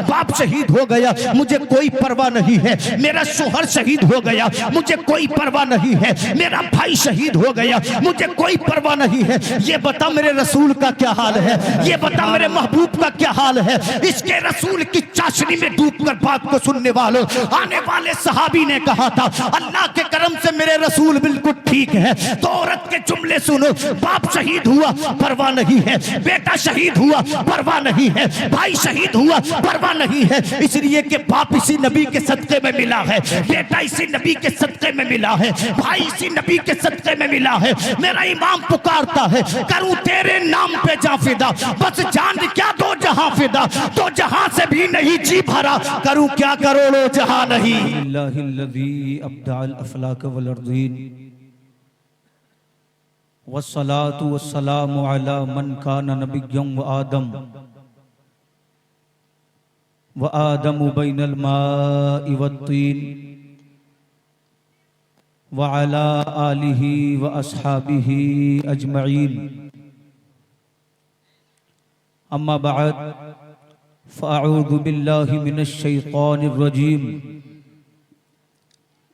बाप शहीद हो गया मुझे कोई परवाह नहीं है, मेरा शोहर शहीद हो गया मुझे कोई परवाह नहीं है, मेरा भाई शहीद हो गया मुझे कोई परवाह नहीं है। ये बता मेरे रसूल का क्या हाल है, ये बता मेरे महबूब का क्या हाल है। इसके रसूल की चाशनी में डूबकर बात को सुनने वालों, आने वाले सहाबी ने कहा था अल्लाह के करम से मेरे रसूल बिल्कुल ठीक है। तो औरत के जुमले सुनो, बाप शहीद हुआ परवाह नहीं है, बेटा शहीद हुआ परवाह नहीं है, भाई शहीद हुआ परवाह नहीं है, इसलिए कि बाप इसी नबी के सदक़े में मिला है, बेटा इसी नबी के सदक़े में मिला है, भाई इसी नबी के सदक़े में मिला है। मेरा इमाम पुकारता है करूं तेरे नाम पे जा फिदा, बस जान क्या दो जहां फिदा, तो जहां से भी नहीं जी भरा, करूं क्या करोड़ों जहां नहीं। वस्सलातु वस्सलामु अला मन काना नबिय्यन व आदम बैनल माइ वत्तीन व अला आलिहि व अस्हाबिहि अजमईन। अम्मा बअद फ़अऊज़ु बिल्लाहि मिनश शैतानिर रजीम।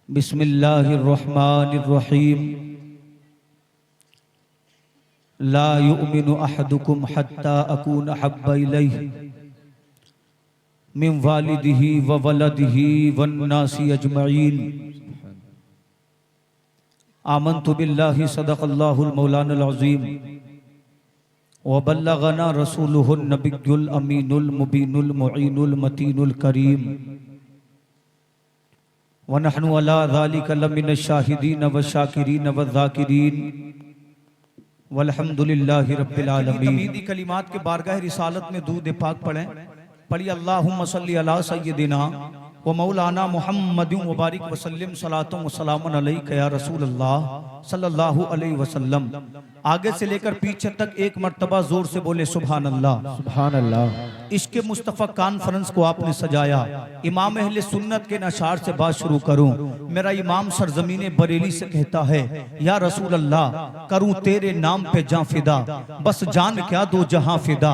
बिस्मिल्लाहिर रहमानिर रहीम। ला युमिनु अहदुकुम हत्ता अकून अहब्बा इलैहि मिन वालिदिही व वलदिही वन्नासी अजमईन। आमन्तु बिल्लाहि सदक़ल्लाहुल मौलानाल अज़ीम व बल्लगना रसूलुहुन नबियुल अमीनुल मुबीनुल मुईनुल मतीनुल करीम व नहनु अला ज़ालिका लमिनश शाहिदीन व शाकिरीन व ज़ाकिरीन वल्हम्दुलिल्लाहि रब्बिल आलमीन। तमीदी कलिमात के बारगाह रिसालत में दूध पाक पढ़ें। पढ़िए अल्लाहुम्मा सल्ली अला सय्यदिना व मौलाना मुहम्मदिन व बारिक वसल्लम सलातुन व सलामुन अलैका या रसूल अल्लाह सल्लल्लाहु अलैहि वसल्लम। आगे से लेकर पीछे तक एक मर्तबा जोर से बोले सुभान अल्लाह सुभान अल्लाह। इश्क़े मुस्तफ़ा कॉन्फ्रेंस को आपने सजाया। इमाम अहले सुन्नत के नशार से बात शुरू करूं। मेरा इमाम सरजमीने बरेली से कहता है या रसूल अल्लाह करूं तेरे नाम पे जान फिदा, बस जान क्या दो जहां फिदा,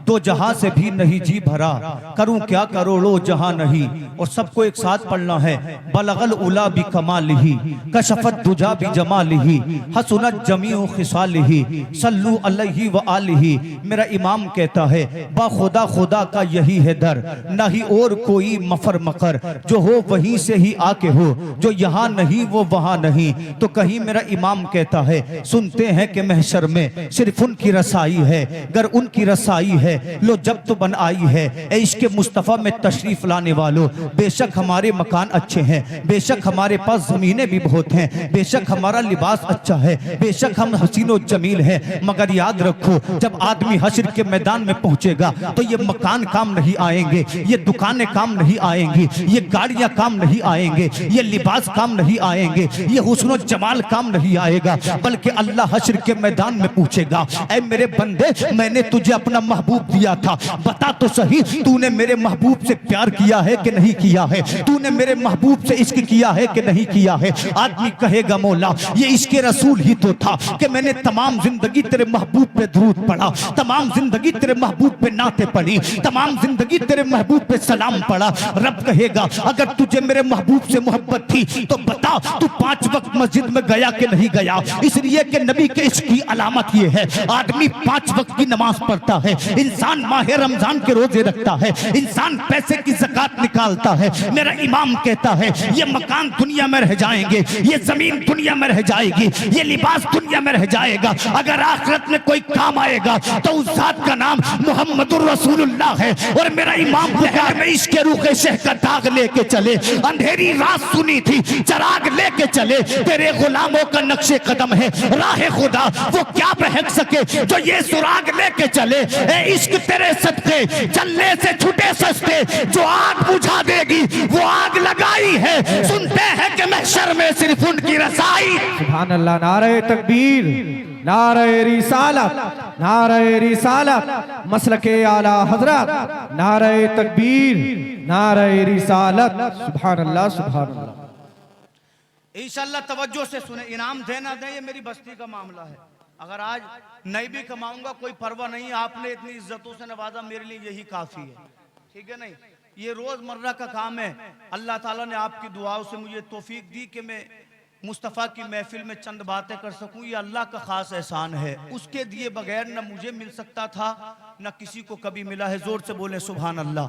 दो जहां से भी नहीं जी भरा, करूं क्या करोड़ों जहां नहीं। और सबको एक साथ पढ़ना है। बलगल उला भी कमालिही कशफत दुजा भी जमालिही हसुनत जमीउ खिसालिही सल्लू अलैहि व आलिही। मेरा इमाम कहता है बा खुदा खुदा का यही है दर, नहीं और कोई मफर मकर, जो हो वहीं से ही आके हो, जो यहाँ नहीं वो वहाँ नहीं। तो कहीं मेरा इमाम कहता है सुनते हैं कि महशर में सिर्फ उनकी रसाई है, गर उनकी रसाई है लो जब तो बन आई है। ए इश्क़े मुस्तफ़ा में तशरीफ लाने वालों, बेशक हमारे मकान अच्छे हैं, बेशक हमारे पास जमीनें भी बहुत हैं, बेशक हमारा लिबास अच्छा है, बेशक हम हसीनो जमील हैं, मगर याद रखो जब आदमी हश्र के मैदान में पहुंचेगा तो ये मकान काम नहीं आएंगे, ये दुकानें काम नहीं आएंगी, ये गाड़ियां काम नहीं आएंगे, ये लिबास काम नहीं आएंगे, ये हुस्न और जमाल काम नहीं आएगा, बल्कि अल्लाह हश्र के मैदान में पूछेगा ऐ मेरे बंदे मैंने तुझे अपना महबूब दिया था, बता तो सही तूने मेरे महबूब से प्यार किया है कि नहीं किया है, तूने मेरे महबूब से इश्क किया है कि नहीं किया है। आदमी कहेगा मौला ये इश्क रसूल ही तो था कि मैंने तमाम जिंदगी तेरे महबूब पे दुरूद पढ़ा, तमाम जिंदगी तेरे महबूब पे नाते पढ़ी, तमाम जिंदगी तेरे महबूब पे सलाम पढ़ा। रब कहेगा अगर तुझे मेरे महबूब से मोहब्बत थी तो बता तू 5 वक्त मस्जिद में गया कि नहीं गया। इसलिए कि नबी के इश्क की अलामत ये है आदमी 5 वक्त की नमाज पढ़ता है, इंसान माह रमजान के रोजे रखता है, इंसान पैसे की ज़कात निकालता है। मेरा इमाम कहता है ये मकान दुनिया में रह जाएंगे, ये जमीन दुनिया में रह जाएगी, ये लिबास दुनिया में रह जाएगा, अगर आखिरत में कोई काम आएगा तो उस जात का नाम मुहम्मदुर रसूलुल्लाह है। और मेरा इमाम बुखार में इसके रूखे शह का दाग लेके चले, अंधेरी रात सुनी थी चराग लेके चले, तेरे गुलामों का नक्शे कदम है राह खुदा, वो क्या बहक सके जो ये सुराग लेके चले। ए इश्क तेरे सदके चलने से छुटे सस्ते, जो आग बुझा देगी वो आग लगाई है, सुनते हैं कि महशर में सिर्फ उनकी रसाई। सुभान अल्लाह। नारे तकबीर, नारे रिसालत, नारे रिसालत, मसलके आला हजरत, नारे तकबीर, नारे रिसालत। सुभान अल्लाह सुभान अल्लाह। इंशाअल्लाह तवज्जो से सुने, इनाम देना दे ये मेरी बस्ती का मामला है। अगर आज नहीं भी कमाऊंगा कोई परवाह नहीं, आपने इतनी इज्जतों से नवाजा मेरे लिए यही काफी है। ठीक है नहीं, ये रोजमर्रा का काम है। अल्लाह ताला ने आपकी दुआओं से मुझे तौफीक दी कि मैं मुस्तफ़ा की महफिल में चंद बातें कर सकूं, ये अल्लाह का खास एहसान है। उसके दिए बगैर न मुझे मिल सकता था न किसी को कभी मिला है। जोर से बोले सुभान अल्लाह।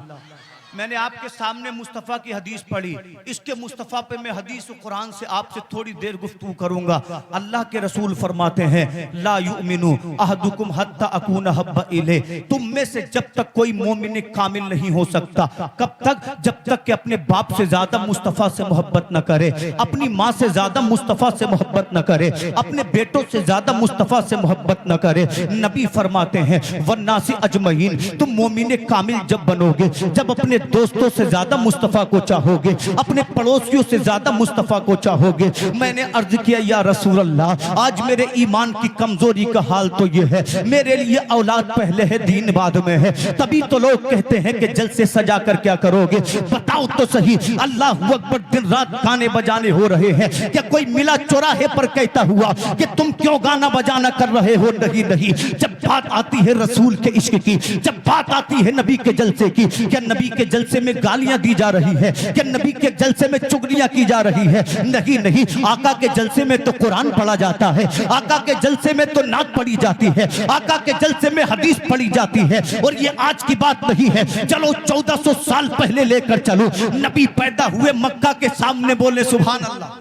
मैंने आपके सामने मुस्तफ़ा की हदीस पढ़ी, इसके मुस्तफ़ा पे मैं हदीस और कुरान से आपसे थोड़ी देर गुफ्तगू करूंगा। अल्लाह के रसूल फरमाते हैं, ला युमिनु अहदुकुम हत्ता अकूना हब्बा इले, तुम में से जब तक कोई मोमिन कामिल नहीं हो सकता। कब तक? जब तक कि अपने बाप से ज्यादा मुस्तफ़ा से मोहब्बत न करे, अपनी माँ से ज्यादा मुस्तफ़ा से मोहब्बत न करे, अपने बेटों से ज्यादा मुस्तफ़ा से मोहब्बत न करे। नबी फरमाते हैं, वन्नासी अजमईन, तुम मोमिन कामिल जब बनोगे, जब अपने दोस्तों से ज्यादा मुस्तफ़ा को चाहोगे, अपने पड़ोसियों से ज्यादा मुस्तफ़ा को चाहोगे। मैंने अर्ज किया, या रसूल अल्लाह, आज मेरे ईमान की कमजोरी का हाल तो ये है, मेरे लिए औलाद पहले है दीन बाद में है। तभी तो लोग कहते हैं कि जलसे सजा कर क्या करोगे? बताओ तो सही। अल्लाह अकबर, दिन रात गाने बजाने हो रहे हैं, क्या कोई मिला चौराहे पर कहता हुआ कि तुम क्यों गाना बजाना कर रहे हो? नहीं नहीं, जब बात आती है रसूल के इश्क की, जब बात आती है नबी के जलसे की, क्या नबी के जलसे में गालियां दी जा रही है? क्या नबी के जलसे में चुगलियां की जा रही है? नहीं नहीं, आका के जलसे में तो कुरान पढ़ा जाता है, आका के जलसे में तो नात पढ़ी जाती है, आका के जलसे में हदीस पढ़ी जाती है। और ये आज की बात नहीं है, चलो 1400 साल पहले लेकर चलो। नबी पैदा हुए मक्का के सामने, बोले सुभान अल्लाह।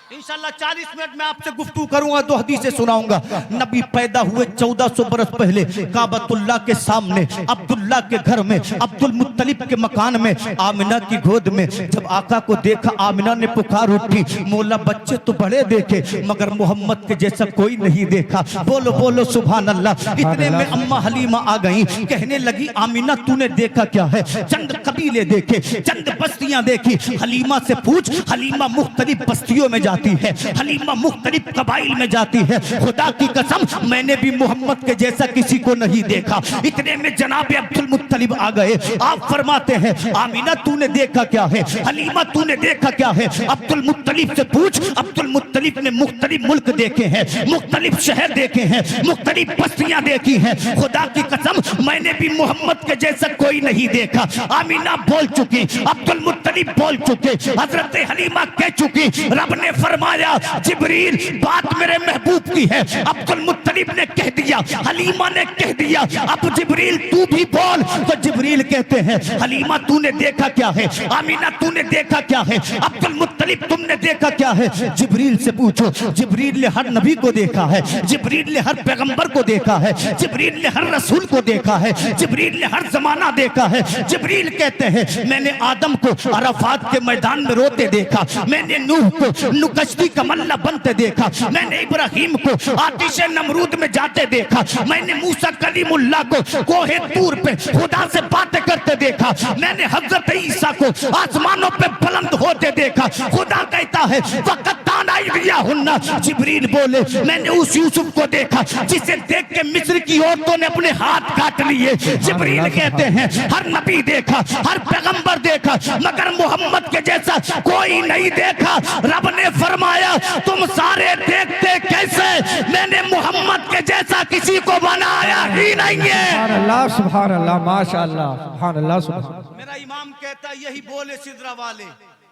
इंशाल्लाह 40 मिनट में आपसे गुफ्तगू करूंगा, 2 हदीसें सुनाऊंगा। नबी पैदा हुए 1400 बरस पहले काबतुल्लाह के सामने, अब्दुल्ला के घर में, अब्दुल मुत्तलिब के मकान में, आमिना की गोद में। जब आका को देखा, आमिना ने पुकार उठी, मौला बच्चे तो बड़े देखे मगर मोहम्मद के जैसा कोई नहीं देखा। बोलो बोलो सुभान अल्लाह। इतने में अम्मा हलीमा आ गई, कहने लगी, आमिना तूने देखा क्या है? चंद कबीले देखे, चंद बस्तियां देखी। हलीमा से पूछ, हलीमा मुख्तलिफ बस्तियों में जाती है, हलीमा मुख्तलिफ कबाइल में जाती है। खुदा की कसम, मैंने भी मोहम्मद के जैसा किसी को नहीं देखा। इतने में जनाब अब्दुल मुत्तलिब आ गए। आप फरमाते हैं, आमीना तूने देखा क्या है? हलीमा तूने देखा क्या है? अब्दुल मुत्तलिब से पूछ। अब्दुल मुत्तलिब ने मुख्तलिफ मुल्क देखे हैं, मुख्तलिफ शहर देखे हैं, मुख्तलिफ बस्तियां देखी हैं। खुदा की कसम, मैंने भी मोहम्मद के जैसा कोई नहीं देखा। आमीना बोल चुकी, अब्दुल मुत्तलिब बोल चुके, हजरत हलीमा कह चुकी। रब ने फरमाया, जिब्रील बात मेरे महबूब की है। अब्दुल मुत्तलिब ने कह दिया, हलीमा ने कह दिया, अब जिब्रील तू भी बोल। तो जिब्रील कहते हैं, हलीमा तूने देखा क्या है? आमीना तूने देखा क्या है? अब्दुल मुत्तलिब तुमने देखा क्या है? जिब्रील से पूछो। जिब्रील ने हर नबी को देखा है, जिब्रील ने हर पैगंबर को देखा है, जिब्रील ने हर रसूल को देखा है, जिब्रील ने हर जमाना देखा है। जिब्रील कहते हैं, मैंने आदम को अराफात के मैदान में रोते देखा, मैंने नूह को नुकश्ती का मल्ला बनते देखा, मैंने इब्राहिम को आतिश नमरूद में जाते देखा, मैंने मूसा कलीमुल्लाह को कोहे तूर पे खुदा से बातें करते देखा, मैंने हजरत ईसा को आसमानों पे बुलंद होते देखा। खुदा कहता है, वक़्त ताना दिया हुन्ना। जिब्रील बोले, मैंने उस यूसुफ को देखा जिसे देख के मिस्र की औरतों ने अपने हाथ काट लिए। जिब्रील कहते हैं, हर नबी देखा, हर पैगंबर देखा, मगर मोहम्मद के जैसा कोई नहीं देखा। रब ने फरमाया, तुम सारे देखते कैसे? मैंने मोहम्मद के जैसा किसी को बनाया ही नहीं है। सुभान अल्लाह, सुभान अल्लाह, माशाअल्लाह, सुभान अल्लाह, सुभान। मेरा इमाम कहता है, यही बोले सिदरा वाले,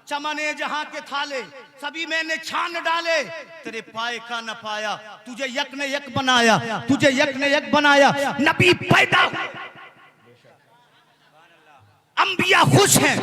चमने जहां के थाले सभी मैंने छान डाले, तेरे पाए का न पाया, तुझे यक ने यक बनाया, तुझे यक ने यक बनाया। नबी पैदा, अंबिया खुश हैं,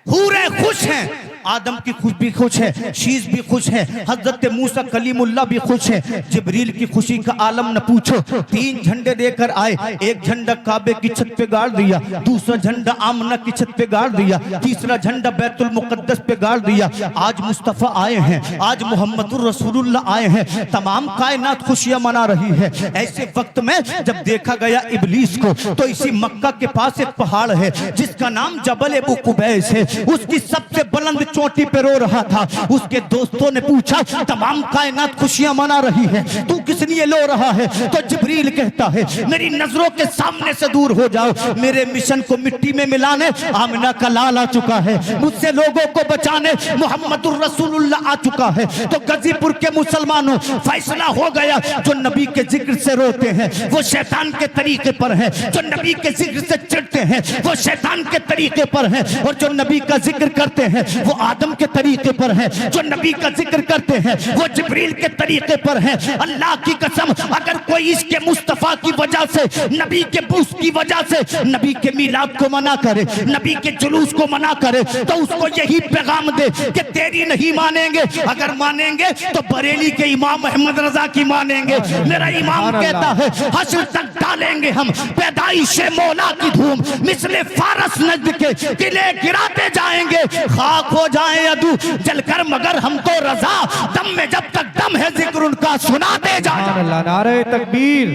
हूरे खुश हैं, आदम की खुश भी खुश है, शीश भी खुश है, हजरत मूसा कलीमुल्लाह भी खुश है। जिब्रील की खुशी का आलम न पूछो। 3 झंडे देकर आए, एक झंडा काबे की छत पे गाड़ दिया, दूसरा झंडा आमना की छत पे गाड़ दिया, तीसरा झंडा बैतुल मुकद्दस पे गाड़ दिया। आज मुस्तफ़ा आए हैं, आज मोहम्मदुर रसूलुल्लाह आए हैं, तमाम कायनात खुशियां मना रही है। ऐसे वक्त में जब देखा गया इब्लीस को, तो इसी मक्का के पास एक पहाड़ है जिसका नाम जबल अबू कुबैस है। उसकी सबसे बुलंद चोटी पे रो रहा था। उसके दोस्तों ने पूछा तमाम कायनात खुशियां मना रही है, तू किस लिए लो रहा है? तो जिब्रील कहता है मेरी नजरों के सामने से दूर हो जाओ, मेरे मिशन को मिट्टी में मिलाने आमिना का लाल आ चुका है, मुझसे लोगों को बचाने मुहम्मदुर रसूलुल्लाह आ चुका है। तो गाजीपुर के मुसलमानों फैसला हो गया, जो नबी के जिक्र से रोते हैं वो शैतान के तरीके पर है, जो नबी के जिक्र से चिढ़ते हैं वो शैतान के तरीके पर है, और जो नबी का जिक्र करते हैं वो आदम के तरीके पर है, जो नबी का जिक्र करते हैं वो जिब्रील के तरीके पर है। अल्लाह की कसम, अगर कोई इसके मुस्तफा की वजह से, नबी के बूस की वजह से नबी के मिलाद को मना करे, नबी के जुलूस को मना करे, तो उसको यही पैगाम दे कि तेरी नहीं मानेंगे, अगर मानेंगे तो बरेली के इमाम अहमद रजा की मानेंगे। मेरा इमाम कहता है हश्र तक डालेंगे हम पैदाइश मौला की धूम, मिसले फारस नजद के किले गिराते जाएंगे, खाक हो जाए अदू जलकर मगर हमको रजा, दम में जब तक दम है जिक्र उनका सुनाते जाए। नारे तकबीर,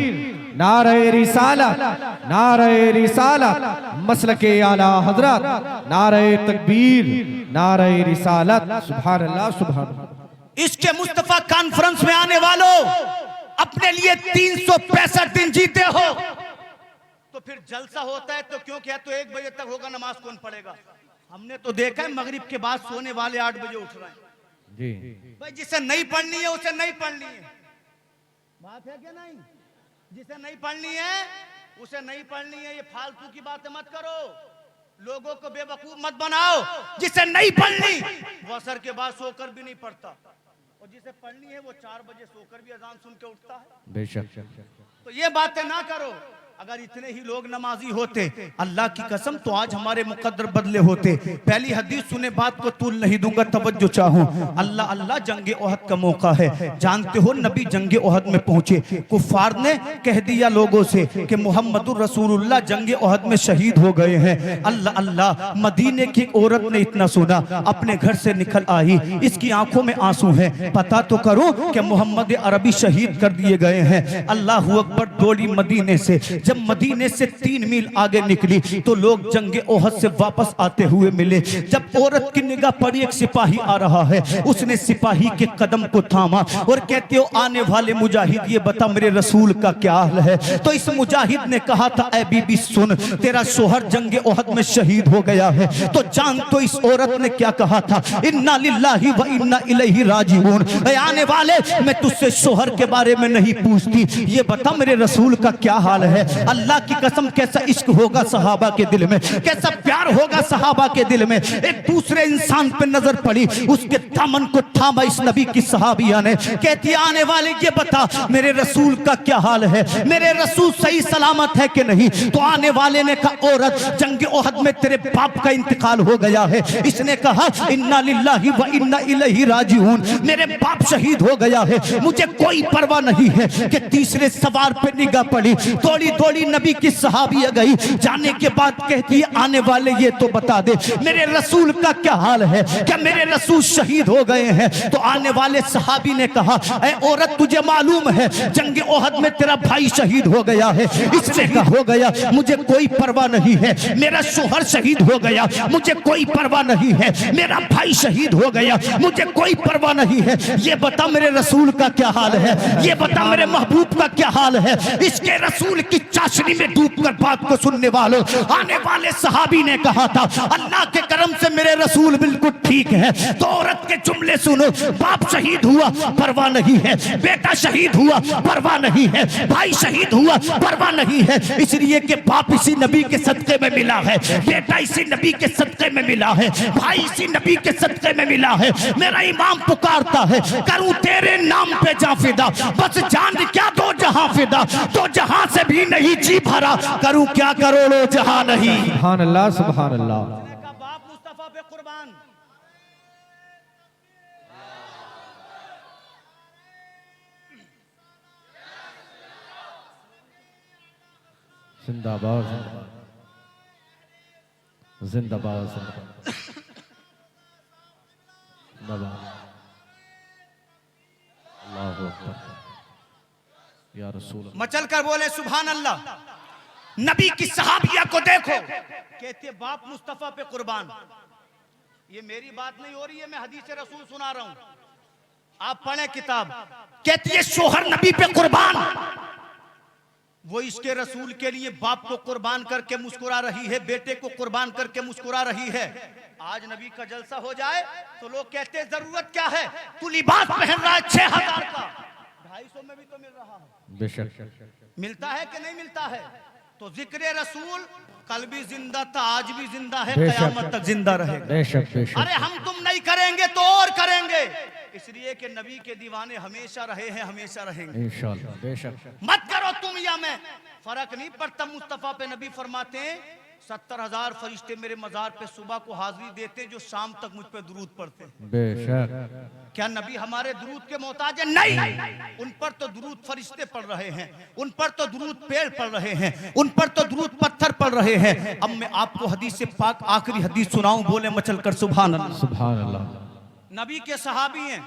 नारे रिसालत, नारे रिसालत, मसलके आला हजरत, नारे तकबीर, नारे रिसालत। सुभान अल्लाह, सुभान अल्लाह। इसके मुस्तफा कॉन्फ्रेंस में आने वालों, अपने लिए 365 दिन जीते हो तो फिर जलसा होता है तो क्यों क्या? तो 1 बजे तक होगा, नमाज कौन पढ़ेगा? हमने तो देखा है मगरिब के बाद सोने वाले 8 बजे उठ रहे हैं जी। भाई, जिसे नहीं पढ़नी है उसे नहीं पढ़नी है, बात है क्या नहीं? जिसे नहीं पढ़नी है उसे नहीं पढ़नी है, ये फालतू की बातें मत करो, लोगों को बेवकूफ मत बनाओ। जिसे नहीं पढ़नी वो असर के बाद सोकर भी नहीं पढ़ता, और जिसे पढ़नी है वो 4 बजे सोकर भी अजान सुन के उठता है। बेशक। तो ये बातें ना करो। अगर इतने ही लोग नमाजी होते अल्लाह की कसम तो आज हमारे मुकद्दर बदले होते। पहली हदीस सुने बात को तूल नहीं दूंगा, तवज्जो चाहूं। अल्लाह अल्लाह जंगे ओहद का मौका है, जानते हो नबी जंगे ओहद में पहुंचे, कुफार ने कह दिया लोगों से कि मुहम्मदुर रसूलुल्लाह जंगे ओहद में शहीद हो गए हैं। अल्लाह अल्लाह, मदीने की औरत ने इतना सुना, अपने घर से निकल आई, इसकी आंखों में आंसू हैं, पता तो करो कि मोहम्मद अरबी शहीद कर दिए गए हैं। अल्लाह अकबर, दौड़ी मदीने से। जब मदीने से 3 मील आगे निकली तो लोग जंगे ओहद से वापस आते हुए मिले। जब औरत की निगाह पड़ी, एक सिपाही आ रहा है, उसने सिपाही के कदम को थामा और कहते हो आने वाले मुजाहिद, ये बता मेरे रसूल का क्या हाल है? तो इस मुजाहिद ने कहा था, ऐ बीबी सुन, तेरा शोहर जंगे ओहद में शहीद हो गया है। तो जान तो इस औरत ने क्या कहा था, इन्ना लिल्लाहि व इन्ना इलैहि राजिऊन। आने वाले, मैं तुझसे शोहर के बारे में नहीं पूछती, ये बता मेरे रसूल का क्या हाल है? अल्लाह की कसम, कैसा इश्क होगा सहाबा के दिल में, कैसा प्यार होगा सहाबा के दिल में। एक दूसरे इंसान पे नजर पड़ी, उसके दामन को थामा इस नबी की सहाबिया ने, कहती आने वाले ये बता मेरे रसूल का क्या हाल है, मेरे रसूल सही सलामत है कि नहीं? तो आने वाले ने कहा, औरत जंग ओहद में तेरे बाप का इंतकाल हो गया है। इसने कहा, इन्ना लिल्लाहि व इन्ना इलैहि राजिऊन, मेरे बाप शहीद हो गया है, मुझे कोई परवाह नहीं है। कि तीसरे सवार पे निगाह पड़ी, दौड़ी दौड़ी नबी की सहाबिया गई, जाने के बाद कहती है, आने वाले ये तो बता दे मेरे रसूल का क्या हाल है, क्या मेरे रसूल शहीद हो गए हैं? तो आने वाले सहाबी ने कहा, ऐ औरत तुझे मालूम है जंग ओहद में तेरा भाई शहीद हो गया है? इसने कहा, हो गया, मुझे कोई परवाह नहीं है, मेरा शोहर शहीद हो गया, मुझे कोई परवाह नहीं है, मेरा भाई शहीद हो गया, मुझे कोई परवाह नहीं है, ये बता मेरे रसूल का क्या हाल है, ये बता मेरे महबूब का क्या हाल है? इसके रसूल की चाशनी में डूबकर बात को सुनने वालों, आने वाले सहाबी ने कहा था, अल्लाह के करम से मेरे रसूल बिल्कुल ठीक है। तो औरत के जुमले सुनो, बाप शहीद हुआ परवाह नहीं है, बेटा शहीद हुआ परवाह नहीं है, भाई शहीद हुआ परवाह नहीं है, इसलिए कि बाप इसी नबी के सदके में मिला है, बेटा इसी नबी के सदके में मिला है, भाई इसी नबी के सदके में मिला है। मेरा इमाम पुकारता है, करूं तेरे नाम पे जान फिदा, बस जान क्या दो जहां फिदा, तो जहां से भी नहीं जी भरा, करूं क्या करोड़ों जहां नहीं। सुभान अल्लाह, सुभान अल्लाह। बाप मुस्तफा पे कुर्बान। जिंदाबाद, जिंदाबाद, जिंदाबाद। अल्लाहु अकबर, या रसूल। मचल कर बोले सुभान अल्लाह। नबी की सहाबिया को देखो, कहते बाप मुस्तफा पे कुर्बान। ये मेरी बात नहीं हो रही है, मैं हदीस रसूल सुना रहा हूं, आप पढ़ें किताब। कहती है शोहर नबी पे कुर्बान, वो इसके रसूल के लिए बाप को कुर्बान करके मुस्कुरा रही है, बेटे को कुर्बान करके मुस्कुरा रही है। आज नबी का जलसा हो जाए तो लोग कहते हैं जरूरत क्या है, तू लिबास पहन रहा है 6000 का, 250 में भी तो मिल रहा है। बेशक मिलता है कि नहीं मिलता है? तो जिक्र रसूल कल भी जिंदा था, आज भी जिंदा है, बेशक। कयामत तक जिंदा रहेगा। बेशक बेशक। अरे हम तुम नहीं करेंगे तो और करेंगे, इसलिए कि नबी के दीवाने हमेशा रहे हैं, हमेशा रहेंगे। इंशाअल्लाह बेशक। मत करो तुम या मैं, फर्क नहीं पड़ता। मुस्तफा पे नबी फरमाते हैं 70,000 फरिश्ते मेरे मजार पे सुबह को हाजिरी देते जो शाम तक मुझ पे दुरूद पढ़ते हैं। बेशक। क्या नबी हमारे दुरूद के मोहताज है? नहीं, उन पर तो दुरूद फरिश्ते पढ़ रहे हैं, उन पर तो दुरूद पेड़ पढ़ रहे हैं, उन पर तो दुरूद पत्थर पढ़ रहे हैं। अब मैं आपको हदीस से पाक आखिरी हदीस सुनाऊं, बोले मचल कर सुभान अल्लाह। सुभान अल्लाह। नबी के सहाबी हैं,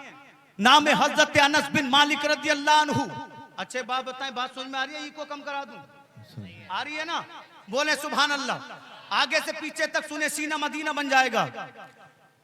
नाम है हजरत अनस बिन मालिक रज़ी अल्लाह अन्हु। अच्छे बात बताएं, बात समझ में आ रही है? इको कम करा दूं, आ रही है ना? बोले सुभान अल्लाह। आगे से पीछे तक सुने, सीना मदीना बन जाएगा।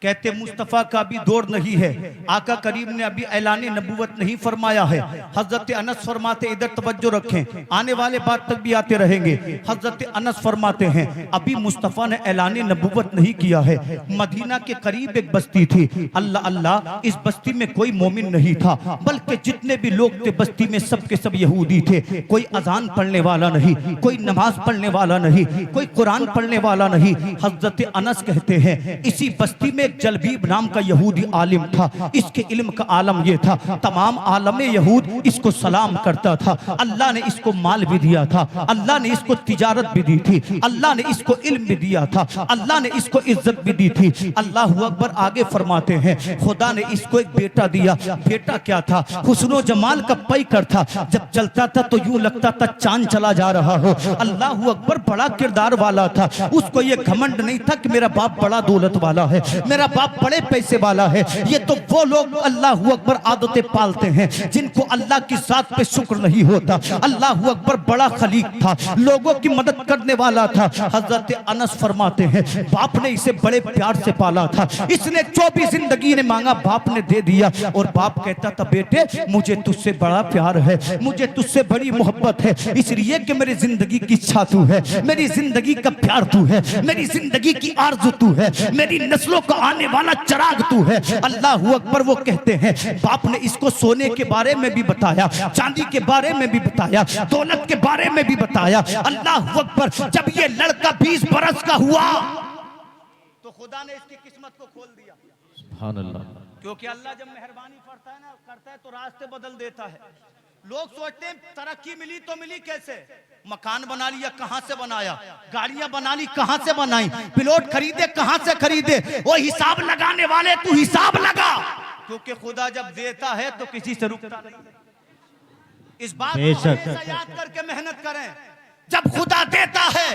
कहते मुस्तफ़ा का भी दौर नहीं है, आका करीम ने अभी ऐलान नबूवत नहीं फरमाया है। हजरत अनस फरमाते, इधर तवज्जो रखें, आने वाले बात तक भी आते रहेंगे। हजरत अनस फरमाते हैं अभी मुस्तफ़ा ने ऐलान नबूवत नहीं किया है। मदीना के करीब एक बस्ती थी, अल्लाह अल्लाह, इस बस्ती में कोई मोमिन नहीं था, बल्कि जितने भी लोग थे बस्ती में सब के सब यहूदी थे। कोई अजान पढ़ने वाला नहीं, कोई नमाज पढ़ने वाला नहीं, कोई कुरान पढ़ने वाला नहीं। हजरत अनस कहते हैं इसी बस्ती में जलबीब नाम का यहूदी आलिम था, इसके इल्म का आलम ये था, तमाम आलम यहूद इसको सलाम करता था। अल्लाह ने इसको माल भी दिया था, अल्लाह ने इसको तिजारत भी दी थी, अल्लाह ने इसको इल्म भी दिया था, अल्लाह ने इसको इज्जत भी दी थी। अल्लाह अकबर। आगे फरमाते हैं खुदा ने इसको एक बेटा दिया। बेटा क्या था? हुस्नो जमाल का पैकर था, जब चलता था तो यूं लगता था चांद चला जा रहा हो। अल्लाह अकबर। बड़ा किरदार वाला था, उसको ये घमंड नहीं था कि मेरा बाप बड़ा दौलत वाला है, मेरा बाप बड़े पैसे वाला है। ये तो वो लोग अल्लाह अकबर आदतें पालते हैं जिनको अल्लाह की जात पे शुक्र नहीं होता। अल्लाह अकबर। बड़ा खलीक था, लोगों की मदद करने वाला था। हजरत अनस फरमाते हैं बाप ने इसे बड़े प्यार से पाला था, इसने जो भी जिंदगी ने मांगा बाप ने दे दिया। और बाप कहता था बेटे मुझे तुझसे बड़ा प्यार है, मुझे तुझसे बड़ी मोहब्बत है, इसलिए कि मेरी जिंदगी की इच्छा तू है, मेरी जिंदगी का प्यार तू है, मेरी जिंदगी की आरज़ू तू है, मेरी नस्लों का आने वाला चिराग तू है। अल्लाह अकबर। वो कहते हैं बाप ने इसको सोने के बारे में भी बताया, चांदी के बारे में भी बताया, दौलत के बारे में भी बताया। अल्लाह अकबर। जब ये लड़का 20 बरस का हुआ तो खुदा ने इसकी किस्मत को खोल दिया। सुभान अल्लाह। क्योंकि अल्लाह जब मेहरबानी करता है तो रास्ते बदल देता है। लोग सोचते हैं तरक्की मिली तो मिली कैसे? मकान बना लिया, कहां से बनाया? गाड़ियां बना ली, कहां से बनाई? प्लॉट खरीदे, कहां से खरीदे? वो हिसाब लगाने वाले तू हिसाब लगा, क्योंकि खुदा जब देता है तो किसी से रुकता नहीं। इस बात को हमेशा याद करके मेहनत करें, जब खुदा देता है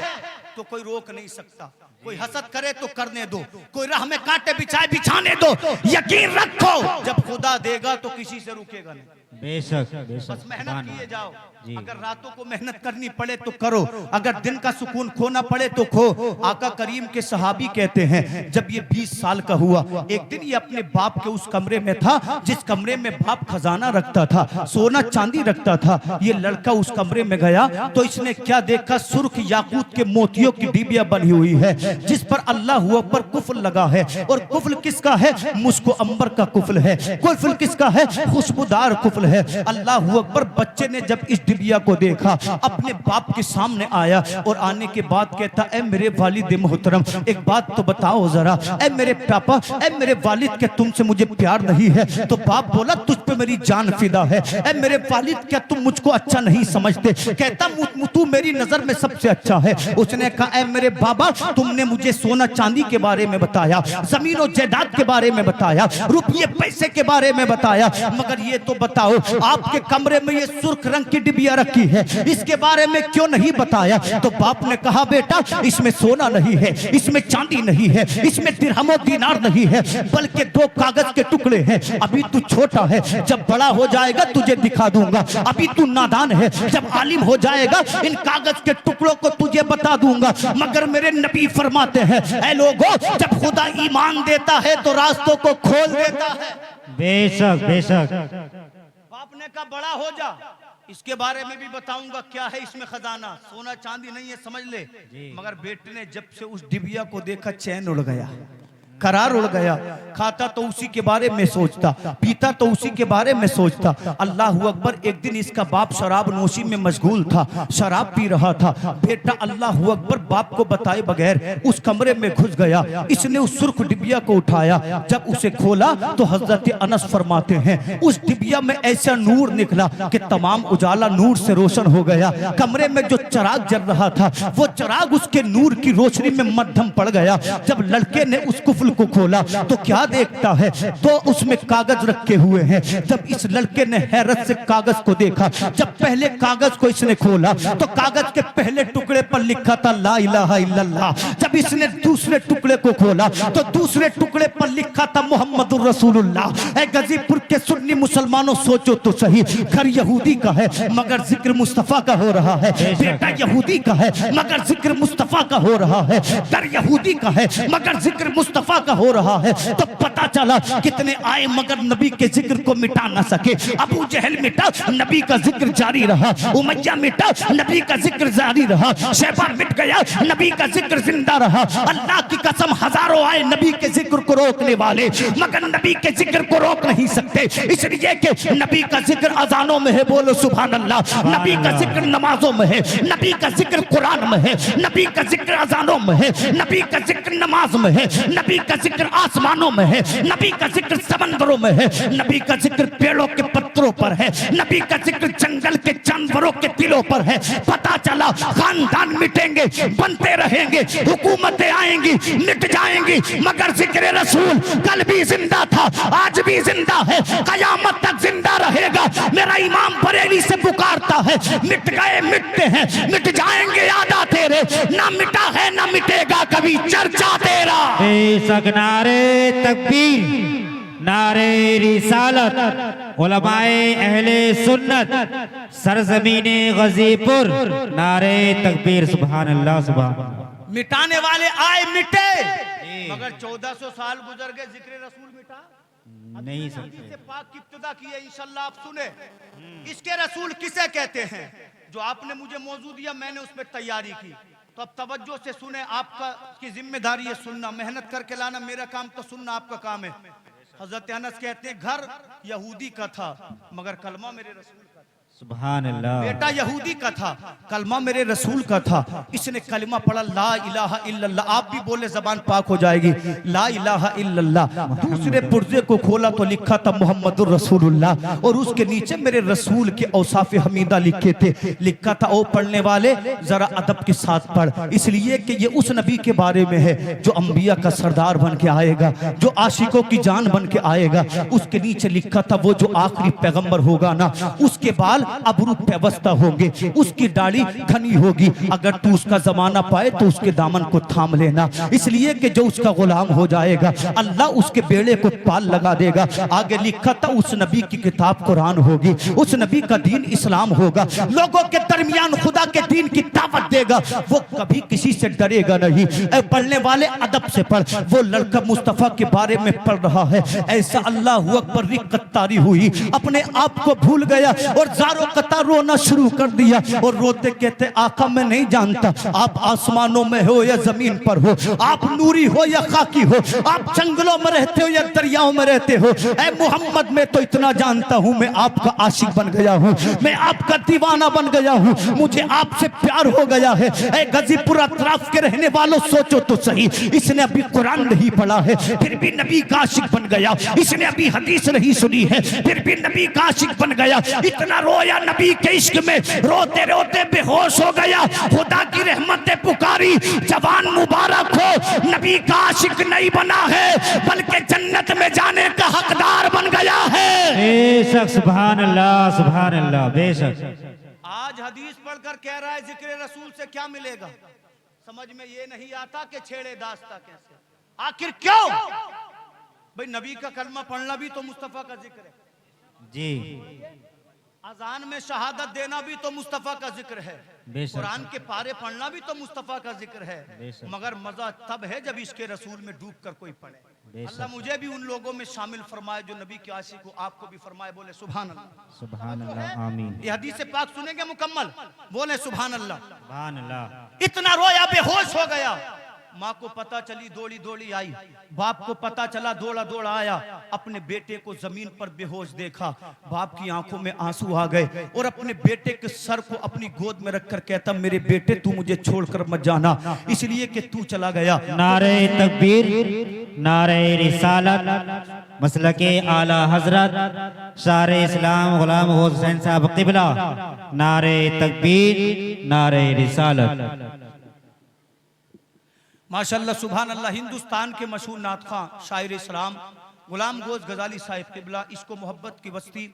तो कोई रोक नहीं सकता। कोई हसद करे तो करने दो, कोई राह में कांटे बिछाए बिछाने दो, यकीन रखो जब खुदा देगा तो किसी से रुकेगा नहीं। बेशक बस मेहनत किए जाओ। अगर रातों को मेहनत करनी पड़े तो करो, अगर दिन का सुकून खोना पड़े तो खो। आका करीम के सहाबी कहते हैं जब ये 20 साल का हुआ, एक दिन ये अपने बाप के उस कमरे में था जिस कमरे में बाप खजाना रखता था, सोना चांदी रखता था। ये लड़का उस कमरे में गया तो इसने क्या देखा? सुर्ख याकूत के मोतियों की डिबिया बनी हुई है जिस पर अल्लाह अकबर कुफल लगा है। और कुफल किसका है? मुस्को अंबर का कुफल है। कुफल किसका है? खुशबूदार कुफल है। अल्लाह अकबर। बच्चे ने जब इस डिबिया को देखा, अपने बाप के सामने आया और आने के बाद कहता ए मेरे वालिद मोहतरम, एक बात तो बताओ जरा, ए मेरे पापा, ए मेरे वालिद, क्या तुमसे मुझे प्यार नहीं है? तो बाप बोला तुझ पे मेरी जान फिदा है। ए मेरे वालिद, क्या तुम मुझको अच्छा नहीं समझते? कहता तू मेरी नजर में सबसे अच्छा है। उसने कहा ए मेरे बाबा, तुमने मुझे सोना चांदी के बारे में बताया, जमीन और जायदाद के बारे में बताया, रुपये पैसे के बारे में बताया, मगर ये तो बताओ आपके कमरे में ये सुर्ख रंग की डिबिया रखी है, इसके बारे में क्यों नहीं बताया? तो बाप ने कहा बेटा इसमें सोना नहीं है, इसमें चांदी नहीं है, इसमें दिरहम और दीनार नहीं है, बल्कि 2 कागज के टुकड़े हैं। अभी तू छोटा है, जब बड़ा हो जाएगा तुझे दिखा दूंगा। अभी तू नादान है, जब आलिम हो जाएगा इन कागज के टुकड़ों को तुझे बता दूंगा। मगर मेरे नबी फरमाते हैं ऐ लोगों, जब खुदा ईमान देता है तो रास्तों को खोल देता है। बेशक बेशक। बाप ने कहा बड़ा हो जा, इसके बारे में भी बताऊंगा क्या है इसमें खजाना। सोना चांदी नहीं है समझ ले। मगर बेटे ने जब से उस डिबिया को देखा चैन उड़ गया, करार उड़ गया। खाता तो उसी के बारे में सोचता, पीता तो उसी के बारे में सोचता। अल्लाह अकबर। एक दिन इसका बाप शराब नोशी में मशगूल था, शराब पी रहा था। बेटा अल्लाह अकबर बाप को बताए बगैर उस कमरे में घुस गया। इसने उस सुर्ख डिबिया को उठाया, जब उसे खोला तो हजरत अनस फरमाते हैं उस डिबिया में ऐसा नूर निकला कि तमाम उजाला नूर से रोशन हो गया। कमरे में जो चिराग जल रहा था वो चिराग उसके नूर की रोशनी में मध्यम पड़ गया। जब लड़के ने उस कुफल को खोला तो क्या देखता है, तो उसमें कागज रखे हुए हैं। जब इस लड़के ने हैरत से कागज को देखा, जब पहले कागज को इसने खोला तो कागज के पहले टुकड़े पर लिखा था ला इलाहा इल्लल्लाह। जब इसने दूसरे टुकड़े को खोला तो दूसरे टुकड़े पर लिखा था मोहम्मदुर रसूलुल्लाह। गाजीपुर के सुन्नी मुसलमानों सोचो तो सही, घर यहूदी का है मगर जिक्र मुस्तफा का हो रहा है। बेटा यहूदी का है मगर जिक्र मुस्तफा का हो रहा है। घर यहूदी का है मगर जिक्र मुस्तफा का हो रहा है। तो पता चला कितने आए मगर नबी के जिक्र को मिटा ना सके। अबू जहल मिटा, नबी का जिक्र जारी रहा। उमैया मिटा, नबी का जिक्र जारी रहा। शैबा मिट गया, नबी का जिक्र जिंदा रहा। अल्लाह की कसम हजारों आए नबी के जिक्र को रोकने वाले, मगर नबी के जिक्र को रोक नहीं सकते, इसलिए कि नबी का जिक्र अजानों में है। बोलो सुभान अल्लाह। नबी का जिक्र नमाजों में है, नबी का जिक्र कुरान में है, नबी का जिक्र अजानों में है, नबी का जिक्र नमाज में है, नबी का जिक्र आसमानों में है, नबी का जिक्र समंदरों में है, नबी का जिक्र पेड़ों के पत्तरों पर है, नबी का जिक्र जंगल के जानवरों के दिलों पर है। पता चला खानदान मिटेंगे, बनते रहेंगे, हुकूमतें आएंगी, मिट जाएंगी, मगर जिक्र रसूल कल भी जिंदा था, आज भी जिंदा है, कयामत तक जिंदा रहेगा। मेरा इमाम बरेली से पुकारता है मिट गए मिटते हैं, मिट जाएंगे याद आते रहे, ना मिटा है ना मिटेगा कभी चर्चा तेरा। बेशक। नारे तकबीर, नारे रिसालत, उलमाए अहले सुन्नत, सरजमीने गजीपुर, नारे तकबीर। सुभान अल्लाह सुभान। मिटाने वाले आए मिटे, मगर 1400 साल गुजर गए, जिक्र रसूल मिटा नहीं सकते। से पाक की इब्तिदा की है, इंशाल्लाह आप सुने। इसके रसूल किसे कहते हैं? जो आपने मुझे मौजू दिया मैंने उस पर तैयारी की, तो अब तवज्जो से सुने। आपका की जिम्मेदारी है सुनना, मेहनत करके लाना मेरा काम, तो सुनना आपका काम है। हजरत अनस कहते हैं घर यहूदी का था मगर कलमा मेरे रसूल का था। सुभान अल्लाह। बेटा यहूदी का था, कलमा मेरे रसूल का था। इसने कलमा पढ़ा ला इलाहा इल्लल्लाह। आप भी बोले जबान पाक हो जाएगी, ला इलाहा इल्लल्लाह। दूसरे पुर्जे को खोला तो लिखा था मोहम्मदुर रसूलुल्लाह, और उसके नीचे मेरे रसूल के औसाफ हमीदा लिखे थे। लिखा था ओ पढ़ने वाले जरा अदब के साथ पढ़, इसलिए कि ये उस नबी के बारे में है जो अंबिया का सरदार बन के आएगा, जो आशिकों की जान बन के आएगा। उसके नीचे लिखा था वो जो आखिरी पैगंबर होगा ना, उसके बाल अबरू पेवस्ता होंगे, उसकी दाढ़ी घनी होगी। अगर तू उसका जमाना पाए तो उसके दामन को थाम लेना, इसलिए कि जो उसका गुलाम हो जाएगा अल्लाह उसके बेड़े को पाल लगा देगा। आगे लिखा था उस नबी की किताब कुरान होगी, उस नबी का दीन इस्लाम होगा, लोगों के दरमियान खुदा के दीन की दावत देगा। वो कभी किसी से डरेगा नहीं। पढ़ने वाले अदब से पढ़। वो लड़का मुस्तफा के बारे में पढ़ रहा है, ऐसा अल्लाह अकबर रिक्कत तारी हुई, अपने आप को भूल गया और जारो कतार रोना शुरू कर दिया। और रोते कहते आका मैं नहीं जानता आप आसमानों में हो या जमीन पर हो, आप नूरी हो या खाकी हो, आप जंगलों में रहते हो या दरियाओं में रहते हो। ऐ मोहम्मद मैं तो इतना जानता हूँ, मैं आपका आशिक बन गया हूँ, मैं आपका दीवाना बन गया हूँ, मुझे आपसे प्यार हो गया है। ऐ गाजीपुर अतराफ के रहने वालों सोचो तो सही, इसने अभी कुरान नहीं पढ़ा है फिर भी नबी का आशिक बन गया, इसने अभी हदीस नहीं सुनी है फिर भी नबी का आशिक बन गया। इतना रोया गया नबी के इश्क में, रोते रोते बेहोश हो गया। खुदा की रहमत पुकारी, जवान मुबारक हो, नबी का आशिक नहीं बना है बल्कि जन्नत में जाने का हकदार बन गया है। बेशक, सुभान अल्लाह, बेशक। आज हदीस पढ़कर कह रहा है जिक्र रसूल से क्या मिलेगा, समझ में ये नहीं आता कि छेड़े दास्ता कैसे, आखिर क्यों? भाई नबी का कलमा पढ़ना भी तो मुस्तफा का जिक्र है जी, अजान में शहादत देना भी तो मुस्तफा का जिक्र है, कुरान के पारे पढ़ना भी तो मुस्तफा का जिक्र है। मगर मजा तब है जब इसके रसूल में डूब कर कोई पढ़े। अल्लाह मुझे भी उन लोगों में शामिल फरमाए जो नबी के आशिक को, आपको भी फरमाए। बोले सुभान अल्लाह, सुभान अल्लाह, आमीन। ये हदीस पाक सुनेंगे मुकम्मल, बोले सुभान अल्लाह। सुभान अल्लाह। इतना रोया बेहोश हो गया। माँ को पता चली, दौड़ी दौड़ी आई। बाप को पता चला, दौड़ा दौड़ा आया। अपने बेटे को जमीन पर बेहोश देखा। बाप की आंखों में आंसू आ गए और अपने बेटे के सर को अपनी गोद में रखकर कहता, मेरे बेटे तू मुझे छोड़कर मत जाना, इसलिए कि तू चला गया। नारे तकबीर, नारे रिसालत, मसलके आला हजरत शार इस्लाम गुलाम हुसैन साहब क़िबला। नारे तकबीर, नारे रिसालत। माशाअल्लाह, सुभान अल्लाह। हिंदुस्तान के मशहूर नात खां, शायर इस्लाम गुलाम गोश गजाली साहिब क़िबला इसको मोहब्बत की बस्ती